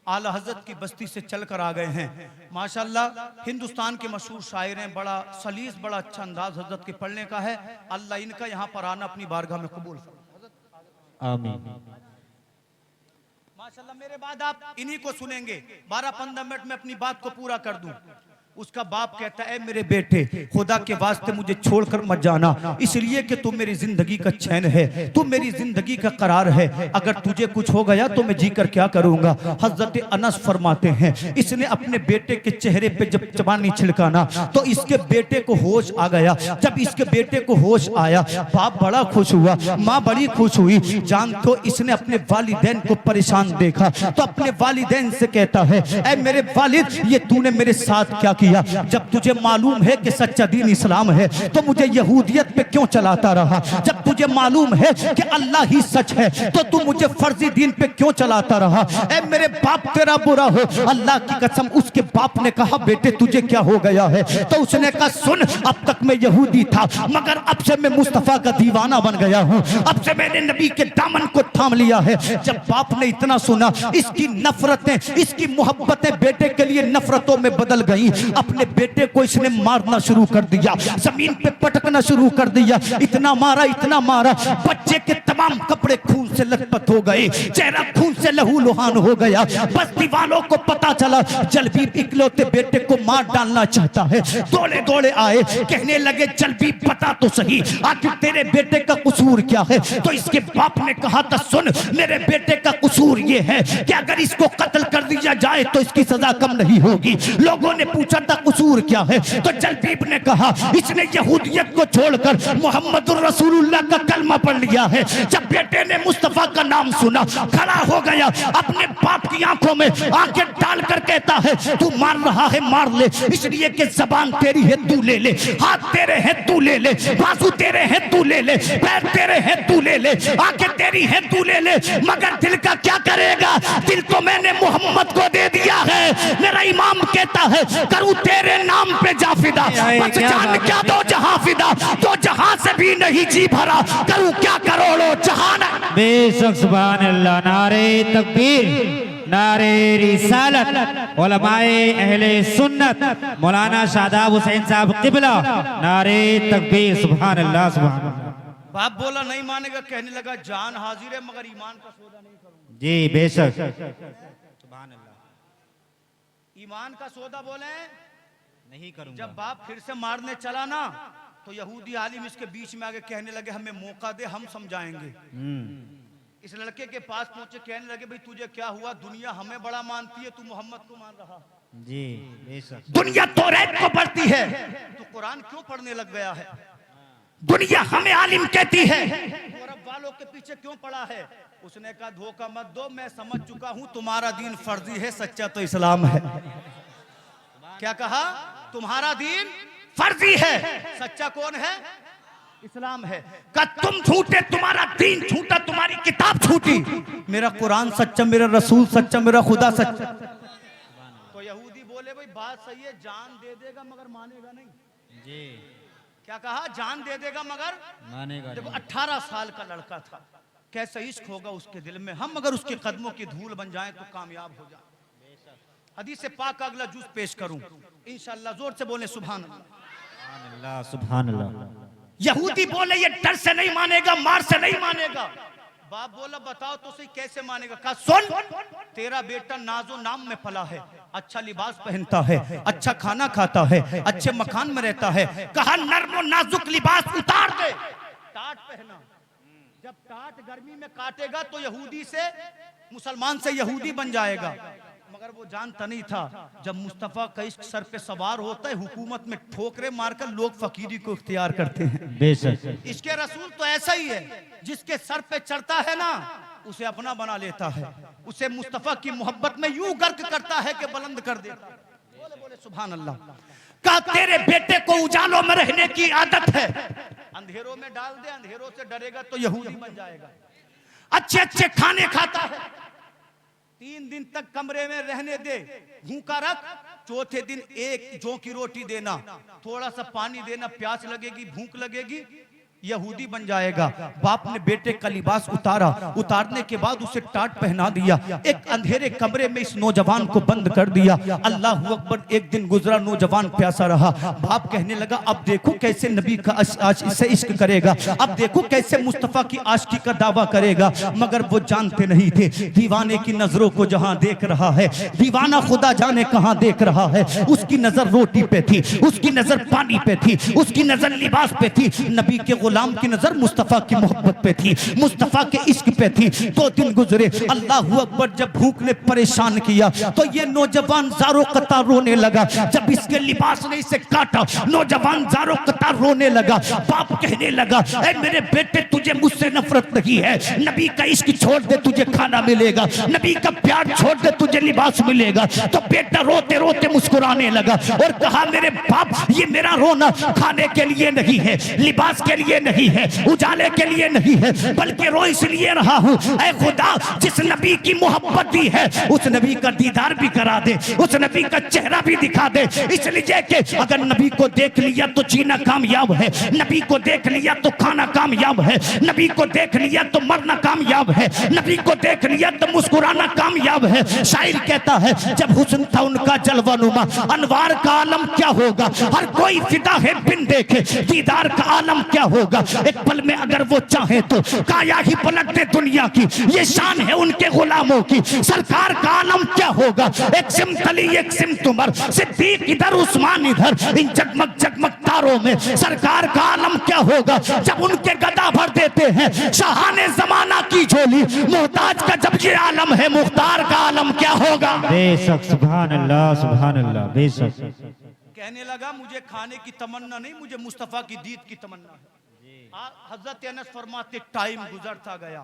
आला हजरत की बस्ती से चल कर आ गए हैं। माशाअल्लाह, हिंदुस्तान के मशहूर शायर हैं। बड़ा सलीस, बड़ा अच्छा अंदाज हजरत के पढ़ने का है। अल्लाह इनका यहाँ पर आना अपनी बारगाह में कबूल फरमाए। आमीन। माशाअल्लाह, मेरे बाद आप इन्हीं को सुनेंगे। 12-15 मिनट में अपनी बात को पूरा कर दूं। उसका बाप कहता है, मेरे बेटे खुदा के वास्ते मुझे छोड़कर मत जाना, इसलिए कि तू मेरी जिंदगी का चैन है, तू मेरी जिंदगी का करार है। अगर तुझे कुछ हो गया तो मैं जीकर क्या करूंगा। हजरत अनस फरमाते हैं, इसने अपने बेटे के चेहरे पे जब जबानी छिड़काना तो इसके बेटे को होश आ गया। जब इसके बेटे को होश आया, बाप बड़ा खुश हुआ, माँ बड़ी खुश हुई। जान तो इसने अपने वालिदैन को परेशान देखा तो अपने वालिदैन से कहता है, ऐ मेरे वालिद, ये तूने मेरे साथ क्या किया? जब तुझे मालूम है कि सच्चा दीन इस्लाम है तो मुझे यहूदियत पे क्यों चलाता रहा? जब तुझे मालूम है कि अल्लाह ही सच है तो तू मुझे फर्जी दीन पे क्यों चलाता रहा? ऐ मेरे बाप तेरा बुरा हो। अल्लाह की कसम, उसके बाप ने कहा, बेटे तुझे क्या हो गया है? तो उसने कहा, सुन, अब तक मैं यहूदी था मगर अब से मैं मुस्तफा का दीवाना बन गया हूँ, अब से मैंने नबी के दामन को थाम लिया है। जब बाप ने इतना सुना, इसकी नफरतें, इसकी मोहब्बतें बेटे के लिए नफरतों में बदल गई। अपने बेटे को इसने मारना शुरू कर दिया, जमीन पे पटकना शुरू कर दिया। इतना मारा, इतना मारा, बच्चे के तमाम कपड़े खून से लथपथ हो गए, चेहरा खून से लहूलुहान हो गया। बस्ती वालों को पता चला जलबीब इकलौते बेटे को मार डालना चाहता है। दौड़े दौड़े आए, कहने लगे, जलबीब बता तो सही, आखिर तेरे बेटे का कसूर क्या है? तो इसके बाप ने कहा था, सुन, मेरे बेटे का कसूर ये है कि अगर इसको कत्ल कर दिया जाए तो इसकी सजा कम नहीं होगी। लोगों ने पूछा था, कसूर क्या है? तो जलबीब ने कहा, इसने यहूदियत को छोड़कर मोहम्मदुर रसूलुल्लाह का कलमा पढ़ लिया है। जब बेटे ने मुस्तफा का नाम सुना, खड़ा हो गया, अपने बाप की आंखों में आंखें डालकर कहता है, तू मार रहा है, मार ले, इसलिए कि जबान तेरी है, तू ले ले, हाथ तेरे हैं, तू ले ले, बाजू तेरे हैं, तू ले ले, पैर तेरे हैं, तू ले ले, आंखें तेरी हैं, तू ले ले, मगर दिल का क्या करेगा? दिल तो मैंने मोहम्मद को दे दिया है। मेरा इमाम कहता है, करूं तेरे नाम पे जाफिदा, बस जान क्या दो जहां फिदा, तो जहां से भी नहीं जी भरा, करूं क्या करोड़ों जहान। बेशक, सुभान अल्लाह। नारे तकबीर, नारे रिसालत, उलमाए अहले सुन्नत मौलाना शादाब हुसैन साहब क़िबला। नारे तकबीर, सुभान अल्लाह, सुभान अल्लाह। बाप बोला नहीं मानेगा, कहने लगा, जान हाजिर है मगर ईमान का सौदा नहीं करूंगा। जी बेशक, सुभान अल्लाह। ईमान का सौदा बोले नहीं करूंगा। जब बाप फिर से मारने चला ना तो यहूदी आलिम इसके बीच में आगे कहने लगे, हमें मौका दे, हम समझाएंगे। इस लड़के के पास पहुंचे, कहने लगे, भाई तुझे क्या हुआ? दुनिया हमें बड़ा मानती है, तू मोहम्मद को मान रहा। जी बेशक। दुनिया तौरात को पढ़ती है, तो कुरान क्यों पढ़ने लग गया है? दुनिया हमें आलिम कहती है, अरब वालों के पीछे क्यों पड़ा है? उसने कहा, धोखा मत दो, मैं समझ चुका हूं तुम्हारा दीन फर्जी है, सच्चा तो इस्लाम है। क्या कहा? तुम्हारा दीन फर्जी है, सच्चा कौन है? इस्लाम है। का तुम झूठे, तुम्हारा दीन झूठा, तुम्हारी किताब झूठी, मेरा कुरान सच्चा, मेरा रसूल सच्चा, मेरा खुदा सच्चा। तो सही है, जान दे देगा मगर मानेगा नहीं। जी क्या कहा? जान दे देगा मगर मानेगा देखो नहीं। 18 साल का लड़का था, कैसा इश्क होगा उसके दिल में। हम अगर उसके कदमों की धूल बन जाएं तो कामयाब हो जाए। हदीस पाक का अगला जुज पेश करूं इंशाअल्लाह। जोर से बोले सुभान अल्लाह। सुभान अल्लाह। यहूदी बोले ये डर से नहीं मानेगा, मार से नहीं मानेगा। बाप बोला बताओ तो सही कैसे मानेगा? कहा सुन, तेरा बेटा नाजो नाम में पला है, अच्छा लिबास पहनता है, अच्छा खाना खाता है, अच्छे मकान में रहता है। कहा नर्म और नाजुक लिबास उतार दे, टाट पहना। जब टाट गर्मी में काटेगा तो यहूदी से मुसलमान से यहूदी बन जाएगा। मगर वो जानता नहीं था जब मुस्तफा का इश्क सर पे सवार होता है, हुकूमत में ठोकरे मारकर लोग फकीरी को इख्तियार करते हैं। बेशक इसके रसूल तो ऐसा ही है, जिसके सर पे चढ़ता है ना उसे अपना बना लेता है, उसे मुस्तफा की मोहब्बत में यूं गर्क करता है कि बुलंद कर देता है। बोले बोले सुभान अल्लाह। कहा तेरे बेटे को उजालों में रहने की आदत है, अंधेरों में डाल दे, अंधेरों से डरेगा तो यहूदी बन जाएगा। अच्छे अच्छे खाने खाता है, 3 दिन तक कमरे में रहने दे, भूखा रख, चौथे दिन एक जौ की रोटी देना, थोड़ा सा पानी देना, प्यास लगेगी, भूख लगेगी, यहूदी बन जाएगा। बाप ने बेटे का लिबास उतारा, उतारने के बाद उसे टाट पहना दिया, एक अंधेरे कमरे में इस नौजवान को बंद कर दिया। अल्लाह अकबर। एक दिन गुजरा, नौजवान प्यासा रहा। बाप कहने लगा अब देखो कैसे नबी का से इश्क करेगा, अब देखो कैसे मुस्तफा की आशिकी का दावा करेगा। मगर वो जानते नहीं थे दीवाने की नजरों को जहां देख रहा है, दीवाना खुदा जाने कहां देख रहा है। उसकी नजर रोटी पे थी, उसकी नजर पानी पे थी, उसकी नजर लिबास पे थी। नबी के गुलाम की नजर मुस्तफा की मोहब्बत पे थी, मुस्तफा के इश्क पे थी। 2 दिन गुजरे, अल्लाह अकबर। जब भूख ने परेशान किया तो ये नौजवान जारो कतार रोने लगा। जब इसके लिबास ने इसे काटा, नौजवान जारो कतार रोने लगा। बाप कहने लगा ऐ मेरे बेटे तुझे मुझसे नफरत नहीं है, नबी का इश्क छोड़ दे तुझे खाना मिलेगा, नबी का प्यार छोड़ दे तुझे लिबास मिलेगा। तो बेटा रोते रोते मुस्कुराने लगा और कहा मेरे बाप ये मेरा रोना खाने के लिए नहीं है, लिबास के लिए नहीं है, उजाले के लिए नहीं है, बल्कि रो इसलिए रहा हूं ऐ खुदा जिस नबी की मोहब्बत भी है उस नबी का दीदार भी करा दे, उस नबी का चेहरा भी दिखा दे। इसलिए कि अगर नबी को देख लिया तो जीना कामयाब है, नबी को देख लिया तो खाना कामयाब है, नबी को देख लिया तो मरना कामयाब है, नबी को देख लिया तो मुस्कुराना कामयाब है। शायर कहता है जब हुस्न था उनका जलवानुमा, अनवार का आलम क्या होगा, हर कोई फिदा है बिन देखे, दीदार का आलम क्या होगा। एक पल में अगर वो चाहे तो काया ही पलट दे दुनिया की, ये शान है उनके गुलामों की। सरकार का आलम क्या होगा, एक सिमत अली एक सिमत उमर, सिद्दीक इधर उस्मान इधर, इन जगमग जगमग तारों में सरकार का आलम क्या होगा। जब उनके गदा भर देते हैं शाहाने जमाना की झोली, मोहताज का जब ये आलम है मुख्तार का आलम क्या होगा। बेशक सुभान अल्लाह सुभान अल्लाह। बेशक कहने लगा मुझे खाने की तमन्ना नहीं, मुझे मुस्तफा की दीद की तमन्ना है। हजरत अनस फरमाते टाइम गुजरता गया,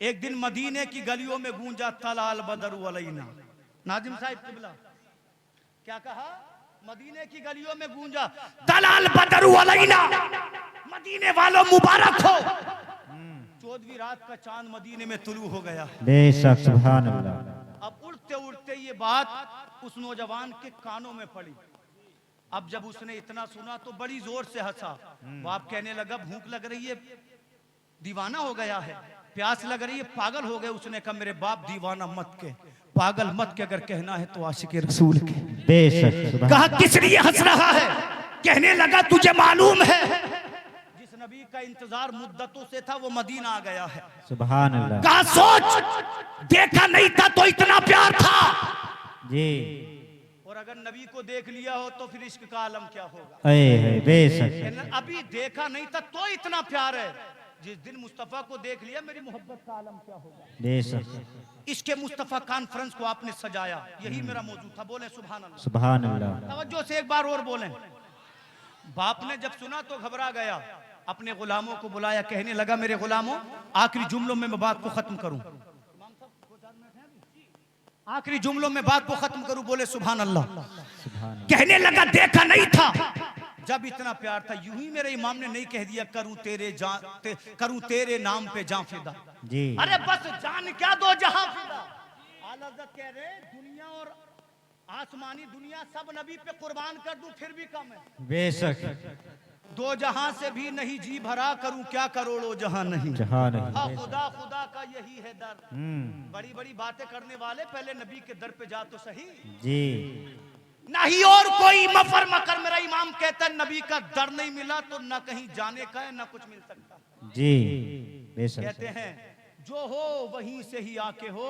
एक दिन मदीने की गलियों में गूंजा तलाल बदरु अलैना। नाजिम साहिब किबला क्या कहा? मदीने की गलियों में गूंजा तलाल बदरु अलैना, मदीने वालों मुबारक हो। 14वीं रात का चांद मदीने में तुलू हो गया। बेशक सुभान अल्लाह। अब उड़ते उड़ते ये बात उस नौजवान के कानों में पड़ी। अब जब उसने इतना सुना तो बड़ी जोर से हंसा। बाप कहने लगा भूख लग रही है, दीवाना हो गया है, प्यास लग रही है, पागल हो गए। उसने कहा मेरे बाप दीवाना मत के, पागल मत के, अगर कहना है तो आशिक रसूल के। बेशक कहा किस लिए हंस रहा है? कहने लगा तुझे मालूम है जिस नबी का इंतजार मुद्दतों से था वो मदीना आ गया है। सुभान अल्लाह। कहा सोच देखा नहीं था तो इतना प्यार था जी। और अगर नबी को देख लिया हो तो फिर इश्क का आलम क्या होगा। बेशक अभी देखा नहीं था तो इतना प्यार है, जिस दिन मुस्तफा को देख लिया मेरी मोहब्बत का आलम क्या होगा। बेशक इसके मुस्तफा कॉन्फ्रेंस को आपने सजाया, यही मेरा मौजूद था। बोले सुभान अल्लाह। सुभान अल्लाह। तवज्जो से एक बार और बोलें। बाप ने जब सुना तो घबरा गया, अपने गुलामों को बुलाया, कहने लगा मेरे गुलामों आखिरी जुमलों में मैं बात को खत्म करूं, आखिरी जुमलों में बात को खत्म करूं। बोले सुभान अल्लाह। कहने लगा देखा नहीं था, जब इतना प्यार था यूं ही मेरे इमाम ने नहीं कह दिया करूं तेरे नाम पे जान फिदा जी। अरे बस जान क्या दो जहां फिदा। आला हज़रत कह रहे दुनिया और आसमानी दुनिया सब नबी पे कुर्बान कर दूं फिर भी कम है। बेशक दो जहां से भी नहीं जी भरा, करूं क्या करोड़ों जहां नहीं। जहां नहीं। हाँ, खुदा खुदा का यही है दर। बड़ी बड़ी बातें करने वाले पहले नबी के दर पे जा तो सही जी। नहीं और कोई मफर मकर। मेरा इमाम कहता है नबी का दर नहीं मिला तो न कहीं जाने का है न कुछ मिल सकता। जी बेशक। कहते हैं जो हो वहीं से ही आके हो,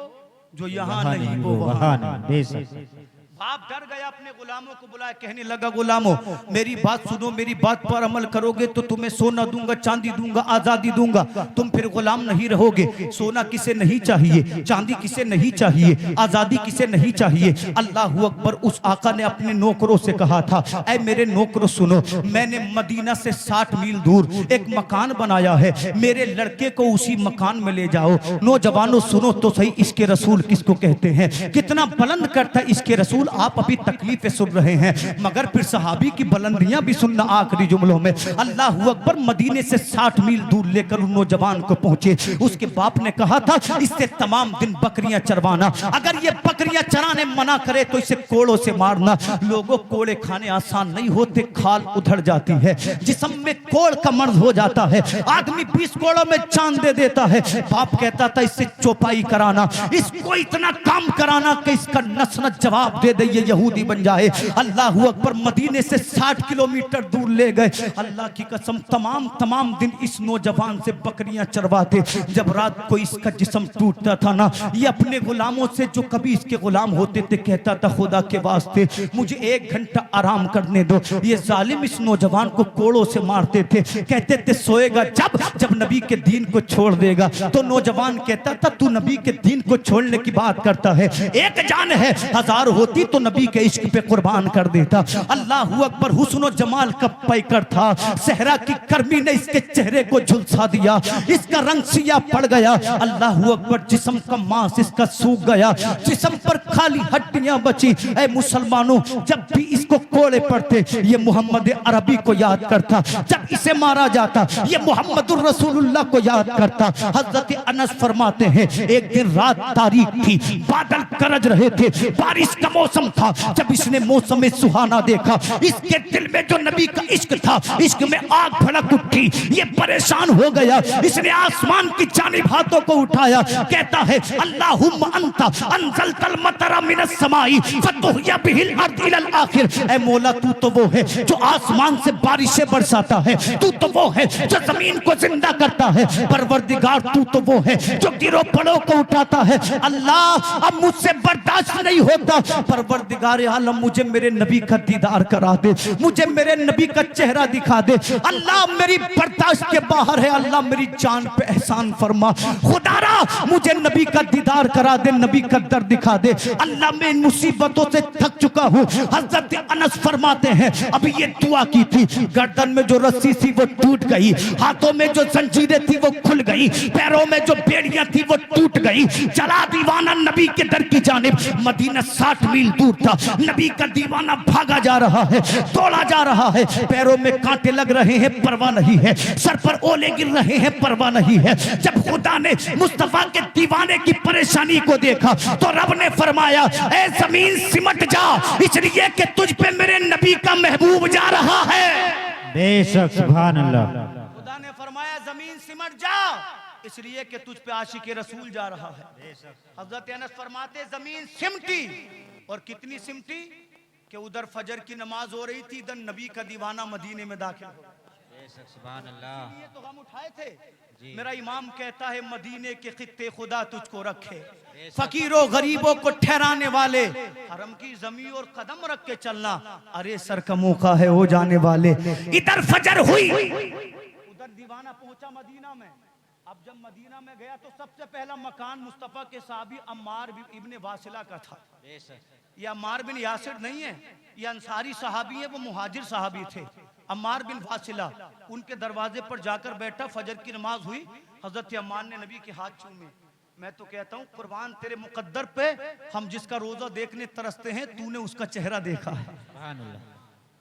जो यहाँ नहीं वो वहाँ वहां नहीं। नहीं। बेशक बाप डर गया, अपने गुलामों को बुलाया, कहने लगा गुलामों मेरी बात सुनो, मेरी बात पर अमल करोगे तो तुम्हें सोना दूंगा, चांदी दूंगा, आजादी दूंगा, तुम फिर गुलाम नहीं रहोगे। सोना किसे नहीं चाहिए, चांदी किसे नहीं चाहिए, आजादी किसे नहीं चाहिए। अल्लाह अकबर। उस आका ने अपने नौकरों से कहा था, ऐ मेरे नौकरों सुनो, मैंने मदीना से 60 मील दूर एक मकान बनाया है, मेरे लड़के को उसी मकान में ले जाओ। नौजवानों सुनो तो सही, इसके रसूल किसको कहते हैं, कितना बुलंद करता है इसके रसूल। आप अभी तकलीफें सुन रहे हैं मगर फिर सहाबी की बुलंदियां भी सुनना आखिरी जुमलों में। अल्लाह अकबर। मदीने से 60 मील दूर लेकर उन नौजवान को पहुंचे। उसके बाप ने कहा था इससे तमाम दिन बकरियां चरवाना, अगर ये बकरियां चराने मना करे तो इसे कोड़ों से मारना। लोगों कोड़े खाने आसान नहीं होते, खाल उधड़ जाती है, जिस्म में कोड़ का मर्ज हो जाता है, आदमी 20 कोड़ों में चांद दे देता है। बाप कहता था इससे चौपाई कराना, इसको इतना काम कराना कि इसका नस न जवाब दे ये यहूदी बन जाए। अल्लाह अकबर। मदीने से 60 किलोमीटर दूर ले गए। अल्लाह की कसम तमाम दिन इस नौजवान से बकरियां चरवाते। जब रात को इसका जिस्म टूटता था ना, ये अपने गुलामों से जो कभी इसके गुलाम होते थे कहता था खुदा के वास्ते मुझे 1 घंटा आराम करने दो। ये जालिम इस नौजवान को कोड़ों से मारते थे, कहते थे सोएगा जब नबी के दीन को छोड़ देगा। तो नौजवान कहता था तू नबी के दीन को छोड़ने की बात करता है, एक जान है, 1000 होती तो नबी के इश्क पे कुर्बान कर देता। अल्लाह अकबर। हुस्न जमाल का पैकर था, सहरा की गर्मी ने इसके चेहरे को झुलसा दिया, इसका रंग सिया पड़ गया। अल्लाह अकबर। जिस्म का मांस इसका सूख गया, जिस्म पर खाली हड्डियां बची। ऐ मुसलमानों, जब भी इसको कोड़े पड़ते ये मोहम्मद अरबी को याद करता, जब इसे मारा जाता ये मोहम्मदुर रसूलुल्लाह को याद करता। हजरत अनस फरमाते हैं एक दिन रात तारीक थी, बादल गरज रहे थे, बारिश का मौसम था। जब इसने मौसम सुहाना देखा, इसके दिल में जो नबी का इश्क था, इश्क में आग भड़क उठी। ये परेशान हो गया, इसने आसमान की जानिब हाथों को उठाया, कहता है अल्लाहुम्मा अंता अंज़लतल मतरा मिनस समाई फतुहिया बिहिल अर्द इलल आखिर। ऐ मौला तू तो वो है जो आसमान से बारिशें बरसाता है, तू तो वो है जो जमीन को जिंदा करता है। परवरदिगार तू तो वो है जो गिरो पड़ों को उठाता है। अल्लाह अब मुझसे बर्दाश्त नहीं होता, परवरदिगार आलम मुझे मेरे नबी का दीदार करा दे, मुझे मेरे नबी का चेहरा दिखा दे। अल्लाह मेरी बर्दाश्त के बाहर है, अल्लाह मेरी जान पे एहसान फरमा। खुदारा मुझे नबी का दीदार करा दे, नबी का दर दिखा दे। अल्लाह मैं इन मुसीबतों से थक चुका हूँ। हजरत अनस फरमाते हैं अभी ये दुआ की थी, गर्दन में जो रस्सी थी वो टूट गई, हाथों में जो जंजीरें थी वो खुल गई, पैरों में जो बेड़ियां थी वो टूट गई। चला दीवाना नबी के दर की जानिब। मदीना 60 मील दूर था, नबी का दीवाना भागा जा रहा है, दौड़ा जा रहा है, पैरों में कांटे लग रहे हैं, परवाह नहीं है, सर पर ओले गिर रहे हैं, परवाह नहीं है। जब खुदा ने मुस्तफा के दीवाने की परेशानी को देखा तो रब ने फरमाया ऐ जमीन सिमट जा, इसलिए कि तुझ पे मेरे नबी का महबूब जा रहा है। बेशक सुभान अल्लाह। खुदा ने फरमाया जमीन सिमट जा, इसलिए कि तुझ पे आशिक रसूल जा रहा है। हजरत अनस फरमाते जमीन सिमटी, और कितनी सिमटी कि उधर फजर की नमाज हो रही थी, इधर नबी का दीवाना मदीने में दाखिल हो। सुभान अल्लाह। ये तो हम उठाए थे। मेरा इमाम कहता है मदीने के खित्ते खुदा तुझको रखे, फकीरों गरीबों को ठहराने वाले, हरम की जमीन और कदम रख के चलना, अरे सर का मौका है हो जाने वाले। इधर फजर हुई, उधर दीवाना पहुंचा मदीना में। अब जब मदीना में गया तो सबसे पहला मकान मुस्तफा के साहबी अम्मार इब्ने वासिला का था। ये अम्मार बिन यासिर नहीं है, ये अंसारी सहाबी है, वो मुहाजिर सहाबी थे। अम्मार बिन वासिला उनके दरवाजे पर जाकर बैठा, फजर की नमाज हुई, हजरत अम्मार ने नबी के हाथ चूमे। मैं तो कहता हूँ कुर्बान तेरे मुकद्दर पे, हम जिसका रोजा देखने तरसते हैं, तूने उसका चेहरा देखा है।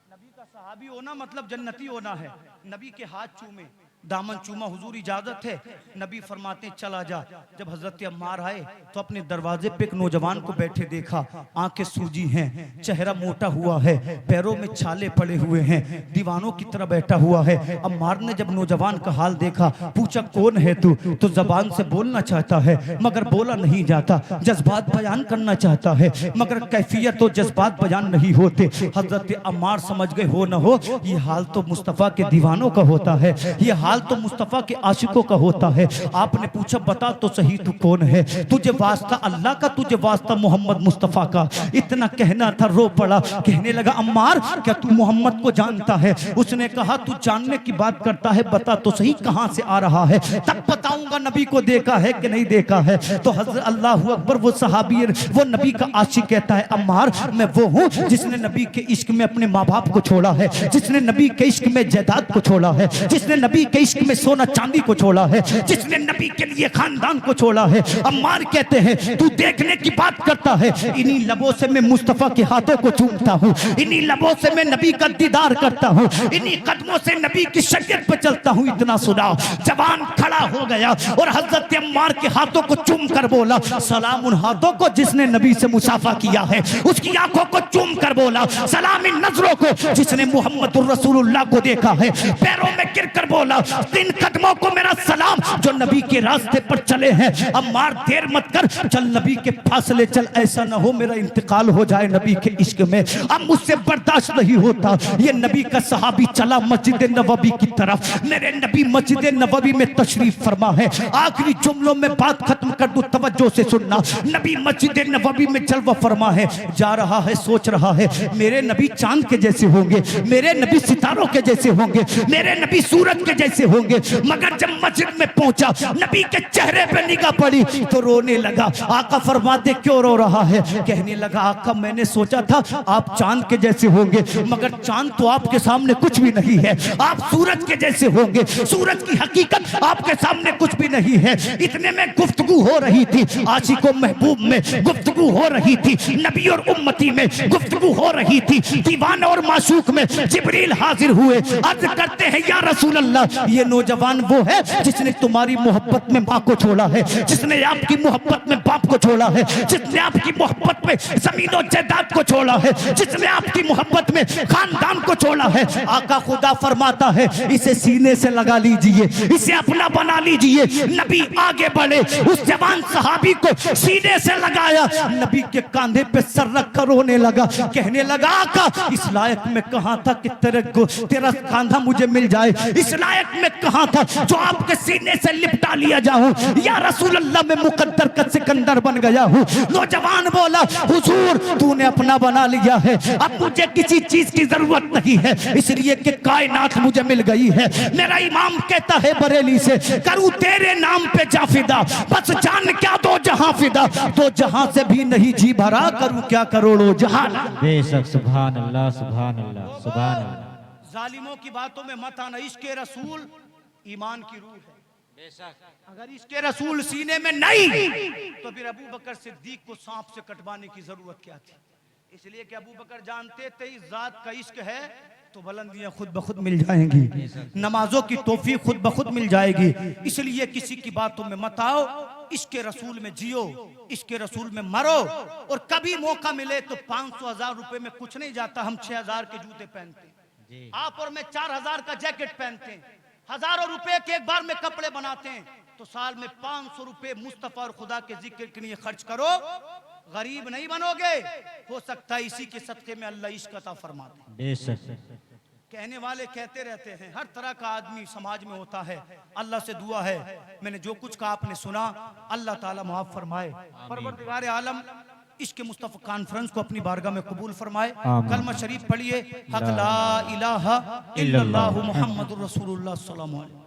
नबी का सहाबी होना मतलब जन्नती होना है। नबी के हाथ चूमे, दामन चूमा, हुजूर इजाजत है। नबी फरमाते चला जा। जब हजरत अम्मार आए तो अपने दरवाजे पे एक नौजवान को बैठे देखा। आंखें सूजी हैं, चेहरा मोटा हुआ है, पैरों में छाले पड़े हुए हैं, दीवानों की तरह बैठा हुआ है। अम्मार ने जब नौजवान का हाल देखा, पूछा कौन है तू? तो जबान से बोलना चाहता है मगर बोला नहीं जाता, जज्बात बयान करना चाहता है मगर कैफियत और जज्बात बयान नहीं होते। हजरत अम्मार समझ गए हो न हो ये हाल तो मुस्तफ़ा के दीवानों का होता है, ये हाल तो मुस्तफ़ा के आशिकों का होता है। आपने पूछा बता तो सही तू कौन है? तुझे वास्ता अल्लाह का, तुझे वास्ता मोहम्मद मुस्तफ़ा का। इतना कहना था, रो पड़ा। कहने लगा अम्मार क्या तू मोहम्मद को जानता है? उसने कहा तू जानने की बात करता है, बता तो सही कहां से आ रहा है, तब बताऊंगा नबी को देखा है कि नहीं देखा है। तो हज़रत अल्लाह अकबर, वो सहाबी, वो नबी का आशिक कहता है अम्मार मैं वो हूँ जिसने नबी के इश्क में अपने माँ बाप को छोड़ा है, जिसने नबी के इश्क में जायदाद को छोड़ा है, जिसने नबी के इश्क में सोना चांदी को छोड़ा है, जिसने नबी के लिए खानदान को छोड़ा है। अम्मार कहते हैं तू देखने की बात करता है, इन्हीं लबों से मैं मुस्तफ़ा के हाथों को चूमता हूँ, इन्हीं लबों से मैं नबी का दीदार करता हूँ, इन्हीं कदमों से नबी की शरीयत पर चलता हूँ। इतना सुना जवान खड़ा हो गया और हजरत अम्मार के हाथों को चूम कर बोला सलाम उन हाथों को जिसने नबी से मुसाफा किया है, उसकी आंखों को चूम कर बोला सलाम इन नजरों को जिसने मोहम्मद रसूलुल्लाह को देखा है, पैरों में गिर कर बोला इन कदमों को मेरा सलाम जो नबी के रास्ते पर चले हैं। अम्मार देर मत कर, चल नबी के फासले चल, ऐसा ना हो मेरा इंतकाल हो जाए नबी के इश्क में, अब मुझसे बर्दाश्त नहीं होता। ये नबी का सहाबी चला मस्जिद नबवी की तरफ। मेरे नबी मस्जिद नबवी में तशरीफ फरमा है। आखिरी जुमलों में बात खत्म कर दूं, तवज्जो से सुनना। नबी मस्जिद नबवी में जलवा फरमा है, जा रहा है, सोच रहा है मेरे नबी चांद के जैसे होंगे, मेरे नबी सितारों के जैसे होंगे, मेरे नबी सूरज के जैसे होंगे। मगर जब मस्जिद में पहुंचा, नबी के चेहरे पे निगाह पड़ी तो रोने लगा। आका फरमाते क्यों रो रहा है? कहने लगा आका मैंने सोचा था आप चांद के जैसे होंगे, मगर चांद तो आपके सामने कुछ भी नहीं है, आप सूरज के जैसे होंगे, सूरज की हकीकत आपके सामने कुछ भी नहीं है। इतने में गुफ्तगू हो रही थी, आशिको महबूब में गुफ्तगू हो रही थी, नबी और उम्मती में गुफ्तगू हो रही थी, दीवाना और माशूक में जिब्रील हाजिर हुए। अर्ज करते हैं या रसूल अल्लाह ये नौजवान वो है जिसने तुम्हारी मोहब्बत में माँ को छोड़ा है, जिसने आपकी मोहब्बत में बाप को छोड़ा है, जिसने आपकी मोहब्बत में जमीन और जायदाद को छोड़ा है, जिसने आपकी मोहब्बत में खानदान को छोड़ा है। आका खुदा फरमाता है इसे सीने से लगा लीजिए, इसे अपना बना लीजिए। नबी आगे बढ़े, उस जवान सहाबी को सीने से लगाया, नबी के कांधे पे सर रख कर रोने लगा। कहने लगा आका इस लायक में कहां था कि तेरा कांधा मुझे मिल जाए, इस लायक में कहां था जो आपके सीने से लिपटा लिया जाऊं। या रसूल अल्लाह मैं मुकद्दर का सिकंदर बन गया हूं। नौजवान बोला हुजूर तूने अपना बना लिया है, अब मुझे किसी चीज की जरूरत नहीं है, इसलिए कि कायनात मुझे मिल गई है। मेरा इमाम कहता है बरेली से करूं तेरे नाम पे जाफिदा, बस जान क्या दो जहां फिदा, तो जहां से भी नहीं जी भरा, करूं क्या करोड़ों जहां। बेशक सुभान अल्लाह सुभान अल्लाह सुभान अल्लाह। जालिमों की बातों में मत आना, इश्क़ रसूल ईमान की रूह है। अगर इश्क़ रसूल सीने में नहीं तो फिर अबू बकर सिद्दीक को सांप से कटवाने की जरूरत क्या थी? इसलिए कि अबू बकर जानते थे इस जात का इश्क है तो बुलंदियां खुद ब खुद मिल जाएंगी, नमाजों की तौफीक खुद ब खुद मिल जाएगी। इसलिए किसी की बातों में मत आओ, इश्क़ रसूल में जियो, इश्क़ रसूल में मरो। और कभी मौका मिले तो 500,000 रुपए में कुछ नहीं जाता, हम 6,000 के जूते पहनते, आप और मैं 4,000 का जैकेट पहनते हैं, हजारों रुपए के एक बार में कपड़े बनाते हैं, तो साल में 500 रुपए मुस्तफा और खुदा के जिक्र के लिए खर्च करो, गरीब नहीं बनोगे। हो सकता है इसी के सदके में अल्लाह इश्क अता फरमा दे। बेशक कहने वाले कहते रहते हैं, हर तरह का आदमी समाज में होता है। अल्लाह से दुआ है मैंने जो कुछ कहा आपने सुना, अल्लाह ताला माफ फरमाए। परवरदिगार आलम इश्क मुस्तफ़ा कॉन्फ्रेंस को अपनी बारगाह में कबूल फरमाए। कलमा शरीफ पढ़िए, हक ला इलाहा इल्लल्लाहु मुहम्मदुर रसूलुल्लाह सल्लल्लाहु अलैहि वसल्लम।